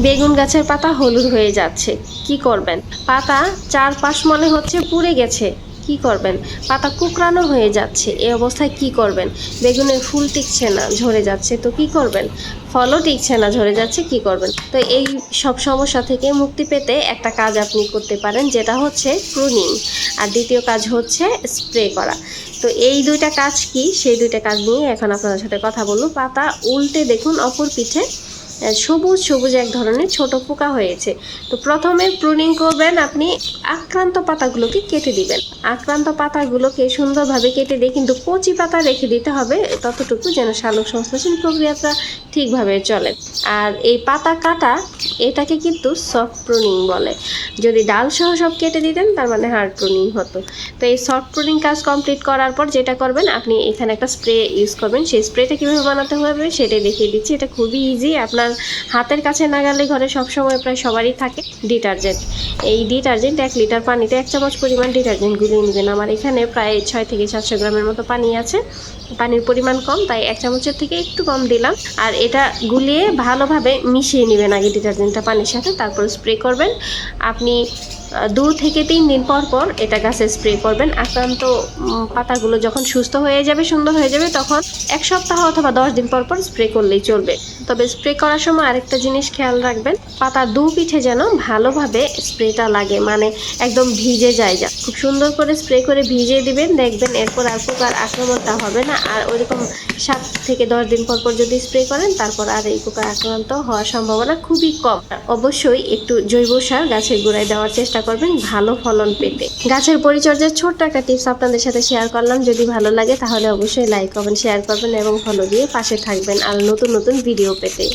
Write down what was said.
বেগুন গাছের পাতা হলুদ হয়ে যাচ্ছে, কি করবেন? পাতা চারপাশ মনে হচ্ছে পুড়ে গেছে, কি করবেন? পাতা কুকরানো হয়ে যাচ্ছে, এই অবস্থায় কি করবেন? বেগুনের ফুল টিকছে না, ঝরে যাচ্ছে, তো কি করবেন? ফলও টিকছে না, ঝরে যাচ্ছে, কি করবেন? তো এই সব সমস্যা থেকে মুক্তি পেতে একটা কাজ আপনি করতে পারেন, যেটা হচ্ছে প্রুনিং, আর দ্বিতীয় কাজ হচ্ছে স্প্রে করা। তো এই দুইটা কাজ কি, সেই দুইটা কাজ নিয়ে এখন আপনাদের সাথে কথা বলবো। পাতা উল্টে দেখুন অপর পিঠে সবুজ সবুজ এক ধরনের ছোট পোকা হয়েছে। তো প্রথমে প্রুনিং করবেন, আপনি আক্রান্ত পাতাগুলোকে কেটে দিবেন। আক্রান্ত পাতাগুলোকে সুন্দরভাবে কেটে দিয়ে কিন্তু কচি পাতা রেখে দিতে হবে ততটুকু, যেন সালোক সংশ্লেষণ প্রক্রিয়াটা ঠিকভাবে চলে। আর এই পাতা কাটা, এটাকে কিন্তু সফট প্রুনিং বলে। যদি ডাল সহ সব কেটে দিতেন তার মানে হার্ড প্রুনিং হতো। তো এই সফট প্রুনিং কাজ কমপ্লিট করার পর যেটা করবেন, আপনি এখানে একটা স্প্রে ইউজ করবেন। সেই স্প্রেটা কীভাবে বানাতে হবে সেটাই দেখিয়ে দিচ্ছি। এটা খুবই ইজি, আপনার হাতের কাছে না গেলে ঘরে সবসময় প্রায় সবারই থাকে ডিটারজেন্ট। এই ডিটারজেন্ট 1 লিটার পানিতে 1 চামচ পরিমাণ ডিটারজেন্ট গুলিয়ে নেবেন। আমার এখানে প্রায় 6 থেকে 700 গ্রামের মতো পানি আছে, পানির পরিমাণ কম, তাই 1 চামচের থেকে একটু কম দিলাম। আর এটা গুলিয়ে ভালোভাবে মিশিয়ে নেবেন আগে ডিটারজেন্টটা পানির সাথে, তারপর স্প্রে করবেন। আপনি 2 থেকে 3 দিন পর পর এটা গাছে স্প্রে করবেন। আক্রান্ত পাতাগুলো যখন সুস্থ হয়ে যাবে, সুন্দর হয়ে যাবে, তখন 1 সপ্তাহ অথবা 10 দিন পর পর স্প্রে করলেই চলবে। তবে স্প্রে করার সময় আরেকটা জিনিস খেয়াল রাখবেন, পাতার 2 পিঠে যেন ভালোভাবে স্প্রেটা লাগে, মানে একদম ভিজে যায়। খুব সুন্দর করে স্প্রে করে ভিজিয়ে দিবেন, দেখবেন এরপর আর পোকার আক্রমণটা হবে না। আর ওইরকম 7 থেকে 10 দিন পর পর যদি স্প্রে করেন, তারপর আর এই পোকার আক্রান্ত হওয়ার সম্ভাবনা খুবই কম। অবশ্যই একটু জৈব সার গাছের গোড়ায় দেওয়ার চেষ্টা করবেন ভালো ফলন পেতে। গাছের পরিচর্যার ছোট্ট একটা টিপস আপনাদের সাথে শেয়ার করলাম। যদি ভালো লাগে তাহলে অবশ্যই লাইক, কমেন্ট, শেয়ার করবেন এবং ফলো দিয়ে পাশে থাকবেন আর নতুন নতুন ভিডিও পেতে।